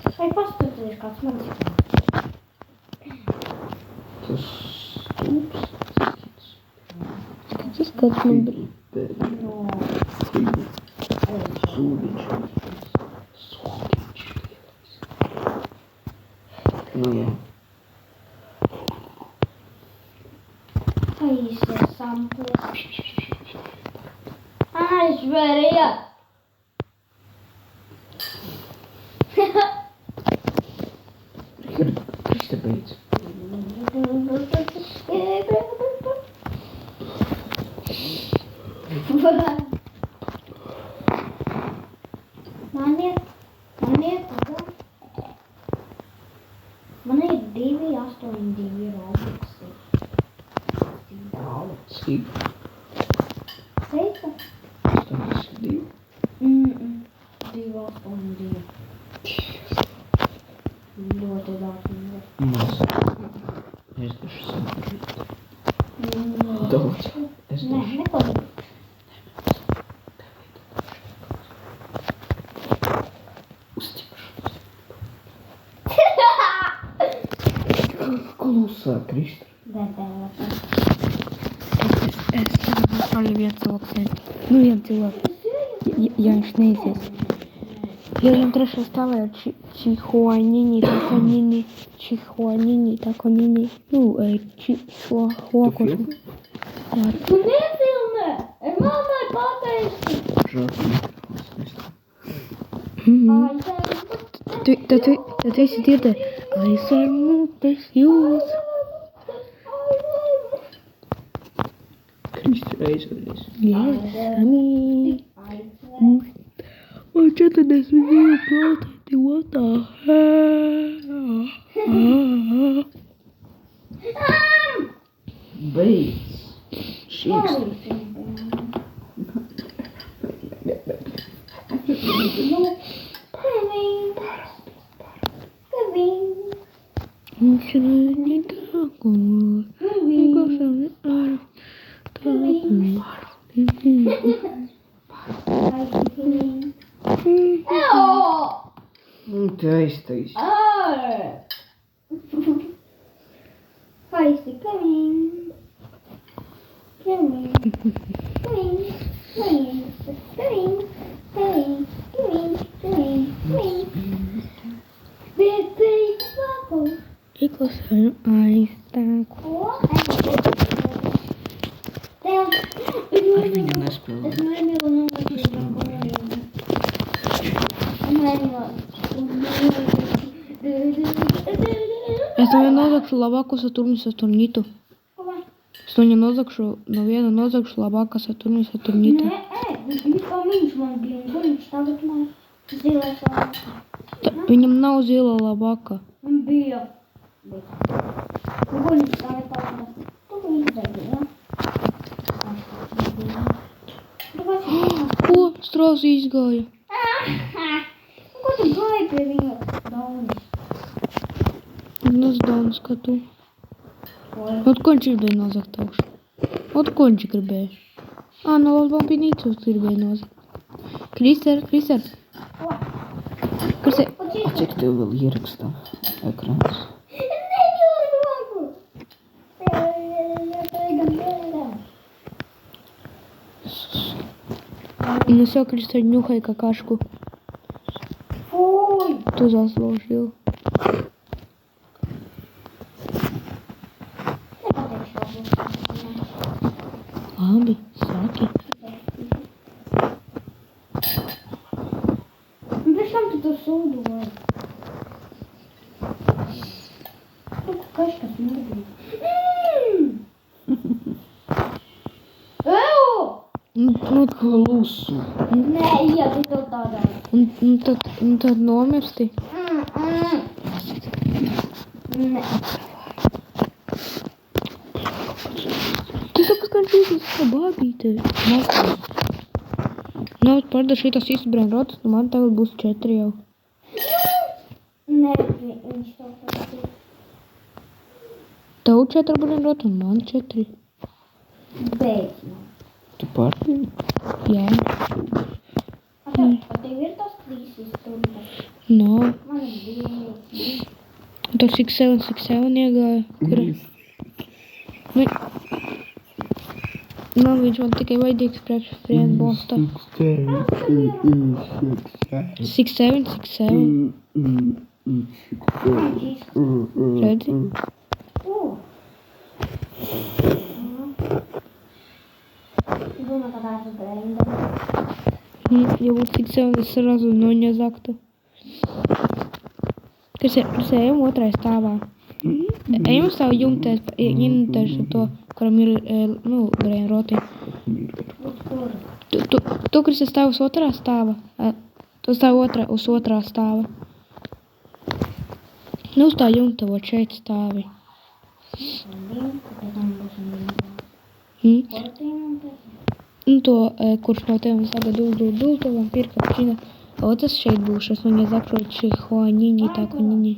Vai paskatās kāds mans. Tas stūps. Tas kāds man bija. No. Sūdiņš. Nu jā. Taisies samples. Aizveriet! Krista beidz. Man ir 282 robuxi. Cik? Teica? 82. 282. Ļoti daudz. Maz. Es dažu saprīt. Daudz. Es Nē, dažu. neko. Klusā, Krista. Es arī viens cilvēks. Nu, viens cilvēks. Ja viņš neiesies. Ja viņam trešā stāvē ir čihuaņiņi, takoņiņi. Nu, čihuakoši. Jā. Tu nefilmē! Es mammai pateicu! Žāk mikrofons nestā. Tad visi dzirdē. Aizsarmūtes jūs. Krista aizveries. Iesami. Un 42%, what the hell? Beidz. Šīks. Viņš ir tāku. Vienkāršām ar Taistais. Haisti, Ikos aizstāku. Ar viņu nespēlē. Es no viena nozagšu labāko Saturnu Saturnītu. Es no viena nozagšu labāko Saturnu Saturnītu. Viņš man bija un viņš tagad man zilais labākā. Viņam nav zila labāka. Man bija. Guļus tagad palīdās. Tu viņš bija. Ko? Strausi izgāja. Ko tu gāji pie viņa daunis? Es daudz skatu. Ot, ko viņš gribēja nozagt augšu? Ot, ko viņš gribēja? No Bombinīcus gribēja nozagt. Krister. Cik tev vēl ierakstā ekrāns? Ну все, Krister, нюхай какашку. Фуй! Tu zasložil. Labi, saki. Зачем ты тут судовал? Ну, какашка смердит. Nu, Klusu. Nē, iet tev tādā. tad nomirsti. Nē. Tu saka, ka viņš kā bābīte. Nav pārda šitas izbrēnrotas, nu man tagad būs 4 jau. Nē, viņš tev tādā. Tev 4 brēnrotas un man 4. Beidz man. Tu pārdēji? Jā. Tev ir tas 3 stundas. No. Man ir 2. Tur 6-7 iegāja. Kur? Nu, nav viņš man tikai vajadzīgs priekš friend bostā. 6-7. Redzi? Думаю, когда же бренда. Я вот 6-7 сразу, но не закtu. Kas ejam otrajā stāvā. Ejam uz savu jumtēs ar to, kuram ir, brain roti. Tu, kas stāv uz otrā stāva. Tu stāv uz otrā stāva. Nu, uz tā jumta, vot šeit stāvi. Nu, to, kurš no tev saga dul, to vampir kapčina. O, tas šeit būšas, un ja zaprot šī hoņiņi, tā koņiņi.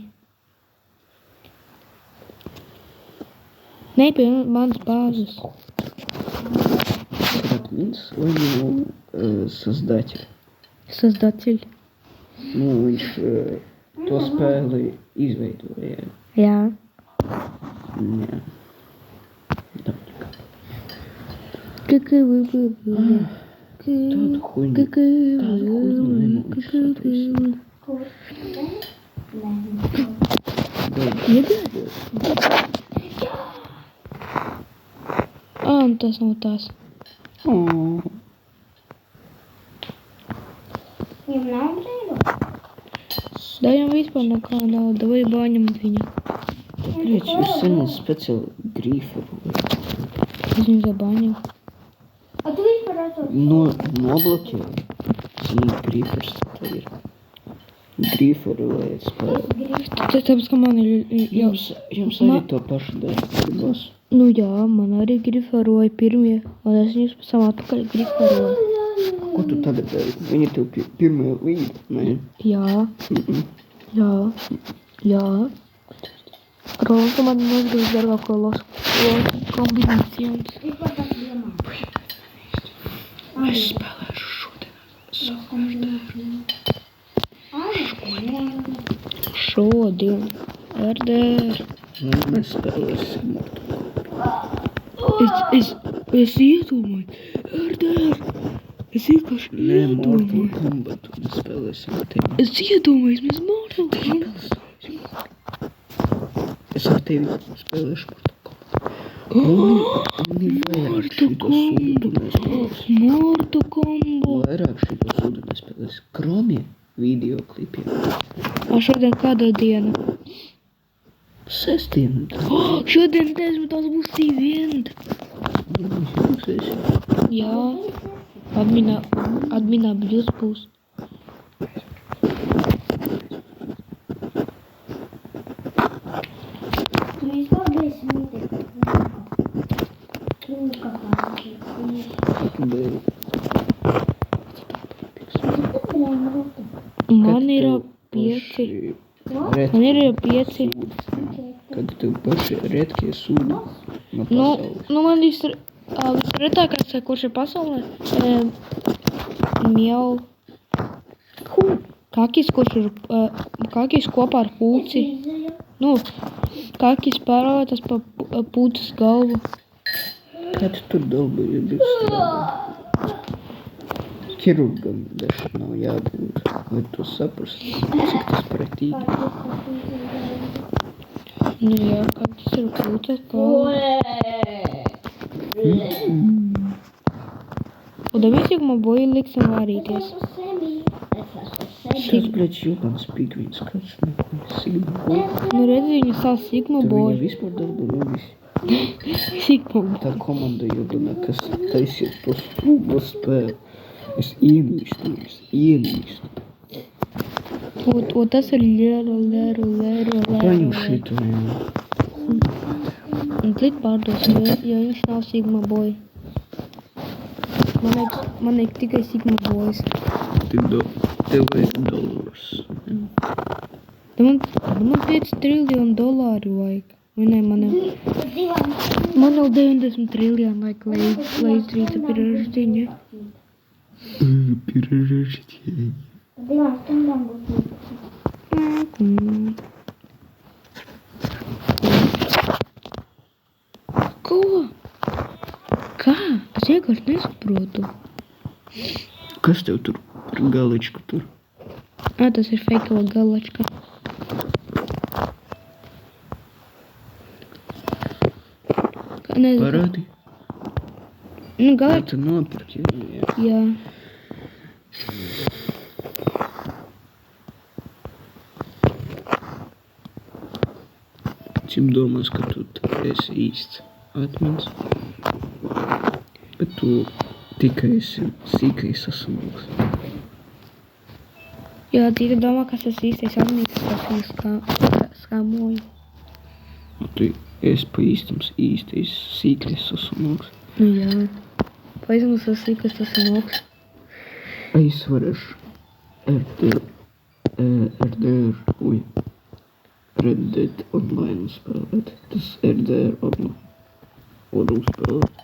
Ne, pie manas bāzes. Админ своего создатель. Создатель. Nu, viņš to spēli izveidoja. Jā. Jā. Tādu huņu. Un tas nav tās. Viņam nav brīdu? Daļam vispār nekā nav, vai baņemt viņu. Kāpēc jūs saņemat speciāli grīferu? Es viņu zabaņu. A tu vispār esot? Nobloķēju. Saņemat grīfers, tā ir. Grīferu vai spēli. Tāpēc, ka man ir jau... Jums arī to pašu dara gribas? Nu jā, man arī griferoja pirmie, un es viņus pēc atpakaļ griferoju. Ko tu tagad dari? Viņi tev pirmie līd, ne? Jā. Jā. Protams, ka man nezgrib garāko losu kombinācijas. Vispār tas bija man. Es spēlēšu šodien. Šodien. RDR. Mēs spēlēsim. Es iedomāju. RDR. Es vienkārši Nē, Mortal iedomāju. Kombat. Mēs spēlēsim tevi. Es iedomāju, mēs Mortal Kombat. Es ar tevi spēlēšu Mortal Kombat. Man ir vairāk šito sūdu mēs spēlēsim. Mortal Kombat. Vairāk šito sūdu mēs spēlēsim. Kromie videoklipiem. A šodien kāda diena? Sestdiena. Šodien 10. būs event. Jā. Adminā bļus būs. Tu vispār biji smīti. Tu kā Man ir 5. Man ir 5. Kad tev paši redkie sūdi no pasaules. Nu man visretākais, kurš ir pasaulē, miau. Kakis, kurš ir, kakis kopā ar pūci. Nu, kakis pārvātas pa pūces galvu. Kā tu tur dalbīji strādā? Ķirurgam daži nav jābūt, lai to saprast, cik tas pretīgi. Nu jā, kakis ir pūces galvu. Un mēs jau boju liksim vārīties. Šis, blēd, jūtams pigvīns, kāds Sigma Boy. Nu redzi, viņa sāc Sigma Tur viņa Boy. vispār darboja visi. Sigma Boy. Tā komanda jūtama, kas taisies to stūbo spēli. Es ienīstu. Un tas ir lēru. Paņem šito, jā. Un klik pārdos, jo viņš nav Sigma Boy. Man ir tikai Sigma Boys. Tev vajag dolārs. Man $5 triljoni vajag. Vai ne, man jau 90 triljoni vajag, lai izdarītu pirraždiņu. Divām stundām būs vienkārši nesaprotu. Kas tev tur par galičku tur? Tas ir feikala galačka. Kā nezinu. Parādi. Nu, Kā galačka. tu nopirki? Jā. Jā. Cim domās, ka tu esi īsts atmins, bet tu tikai esi sīkais sasumāks. Jā, tīri domā, kas tas īstais admins, tas ir skāmoju. Tu esi pa īstams īstais sīkais sasumāks. Nu jā. Paizmus tas sīkais tas ir noks. Es varēšu Red Dead Online spēlēt. Tas RDR online. Varu spēlēt.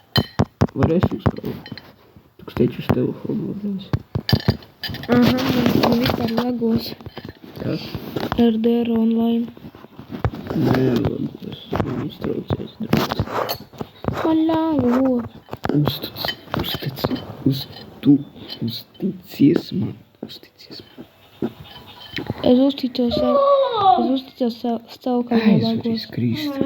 Varēšu spēlēt. Tu steidz uz telefonu varēs. Aha, man vispār lagos. Kas? RDR online. Nē, lagos. Man iztraucies draugs. Man lago. Uzticies man. Es uzticos savu, kā man lagos. Aizveries Kristu.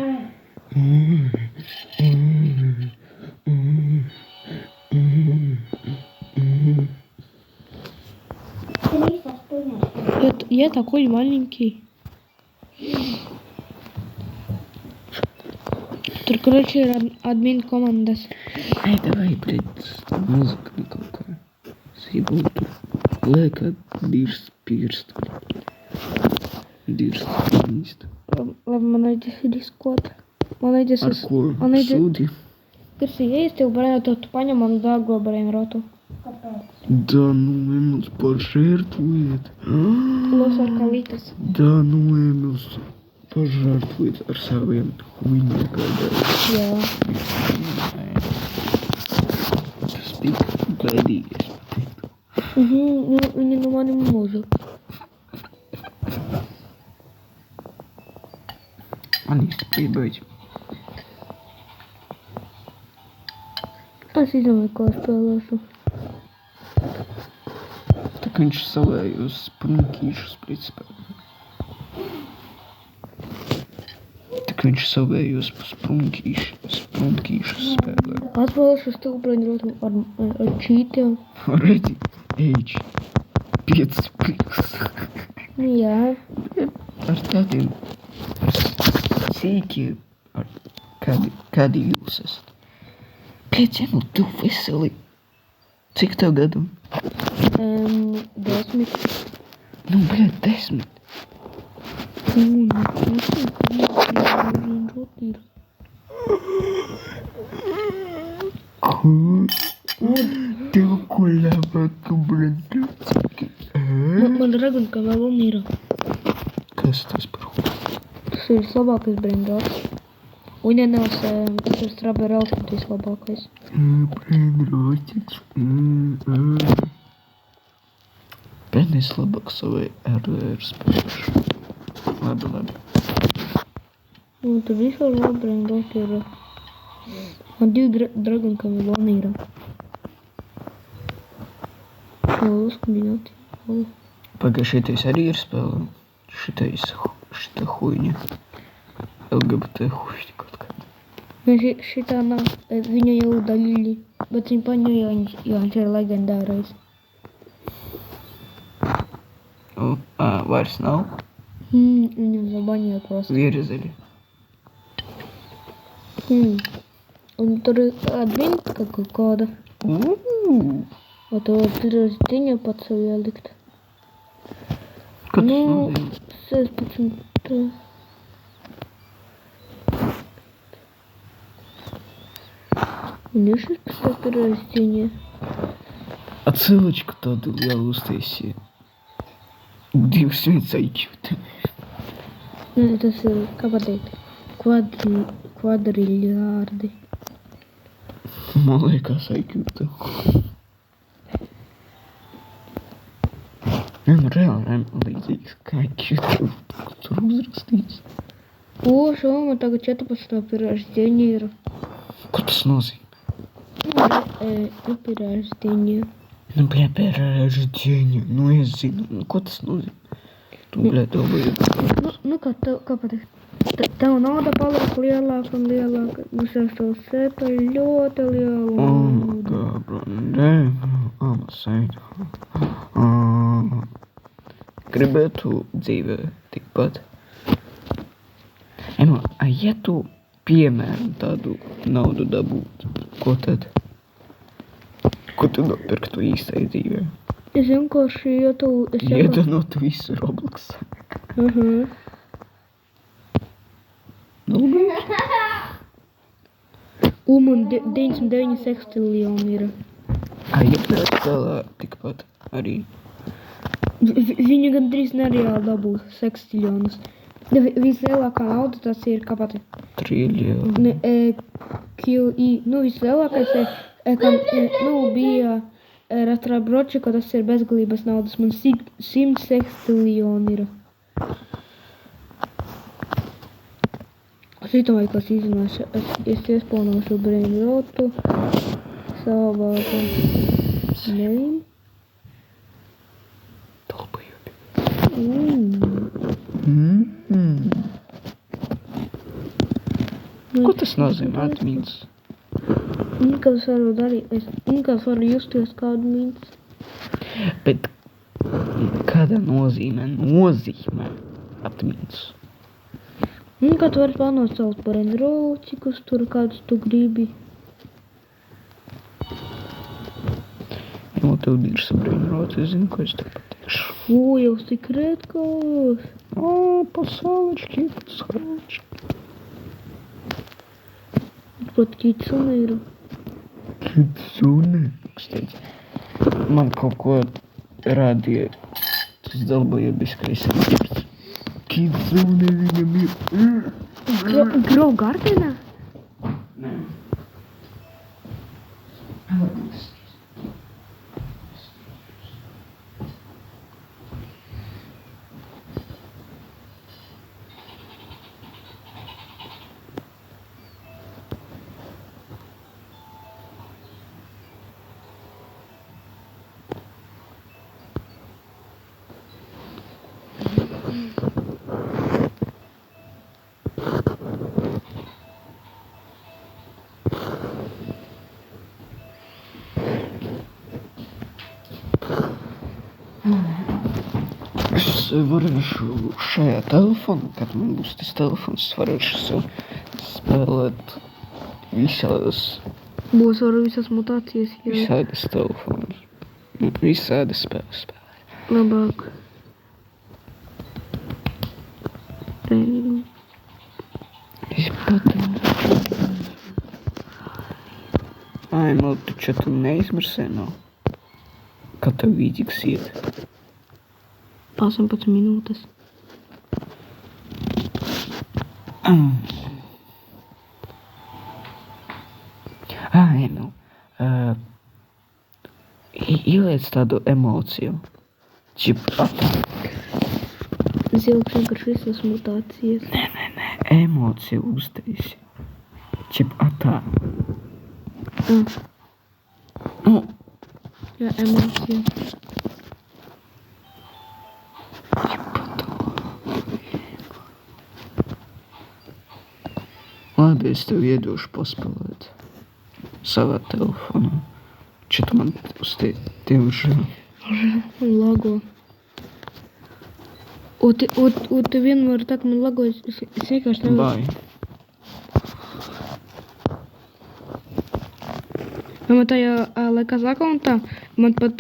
Крisa спиняшка. Я такой маленький. Tur, короче, админ командас. Ай, давай, блядь, музыка на какая. Съебал тут. Лайка, дирс, пирст. Дирс, пирст. Labi, man vajadzēs Discord. Man vajadzēs Ar ko sūdi? Kas ir, ja es tev brēnu, tu paņem manu dārgo brēnu rotu. Kāpēc? Да ну, Эмилс пожертвует. Los ar kalitas. Да ну, Эмилс пожертвует ar saviem хуйņiem kādēļ. Jā. Tas bija gaidījies. Viņi no mani mūžu. Man īsti priebaidz. Es izdomāju, ko es spēlēšu. Tā kā viņš savējos spunkīšus pretspēlē. Tā kā viņš savējos spunkīšus spēlē. Atspēlēšu uz tev brēnu rotu ar čītiem. Redzi, age 5 piks. Jā. Ar tādiem sīkiem, kādi jūs esat. 5, nu tu veseli. Cik tev gadu? 10. Nu, bļēt, 10. Ko? Tev ko labāk, bļēt? Man dragonka vēl mīra. Kas tas par ko? Tas ir labākais brēndots. Uņēnās, tas ir strawberry outfit vislabākais. Brēnrotiks. Brēnis labāk savai RDR spēlēšu. Labi. Un tur vispār vēl brēndot ir. Man 2 dragonka vēl mīra. Šo uzkuļināt. Pagā šitais arī ir spēlē. Šita huiņa. LGBT huiņa kaut kā. Šitā nav. Viņa jau daļļi. Bet viņa paņēma, jo viņš ir legendārais. Vairs nav? Viņam zabaņoja просто. Vierezeļi. Un tur ir adminka kaut kāda. O to tur ir ziņa pats sev ielikt. Ko tas nozīmē? 16. Un ir 16. tur ir ziņa. Atsilečku tādu jau uztaisīja. 200 IQ. Nē, tas ir, kā pateikt, kvadriljārdi. Man liekas IQ tev. Nē, nu reāli līdzīgs kā IQ tev tur uzrakstīts. O, šo man tagad 14. pirāžu ziņa ir. Ko tas nozīmē? Happy rождения. Nu, bļa, pie rождения. Nu, es zinu. Nu, ko tas nozīmē? Tu, bļa, domāju. Nu, kā pateikt? Tev nauda paliek lielāka un lielāka. Mums jau šo sēta ļoti lielu naudu. Gribētu dzīvē tikpat. Emo, a ja tu piemēram tādu naudu dabūtu, ko tad? Ko tu nopirktu īstai dzīvē? Es vienkārši, jo tu... Iedanot visu Robloksā. Man 99 sekstilioni ir. A ja tu spēlē tikpat arī? Viņu gandrīz nereāli dabūs sekstilions. Vislielākā nauda tas ir, kā pati? Triljoni. QI. Nu, vislielākais bija Ratrabročiko, tas ir bezgalības naudas. Man 100 sekstilioni ir. Šito laikos izrunāšu, es iespaunošu brain rotu, savāku name. Dolbajubi. Ko tas nozīmē atmīns? Nikāds varu darīt, nikāds varu justies kā atmīns. Bet kāda nozīmē atmīns? Kā tu vari plānot savus brain rotikus, tur kādus tu gribi. Nu, tev ir brain roti, es zinu, ko es tev pateikšu. Jau sekretkos. Pasālički. Pat kitsune ir. Kitsune? Man kaut ko rādīja tas dalbojabiskais vārds. Kitsune viņam ir. Grow gardenā? Nē. Es varēšu šajā telefonā, kad man būs tas telefons, es varēšu sev spēlēt visādas... Būs varu visas mutācijas, jā. Visādas telefonas. Visādas spēles spēlēt. Labāk. Treniņu. Es patīju. Ai, man taču tu neizmirsē nav. Kā tev vīdīgs iet? 18 minūtes. Emil, ieliec tādu emociju. Es ielikšu vienkārši visas mutācijas. Nē, emociju uztaisi. Atā. Jā, emocija. Labi, es tev iedošu paspēlēt savā telefonā. Čet man uz tiem žēl. Lago. Te vienmēr tā, ka man lagojas, es vienkārši nevaru. Bai. Man tajā laikā akauntā, man pat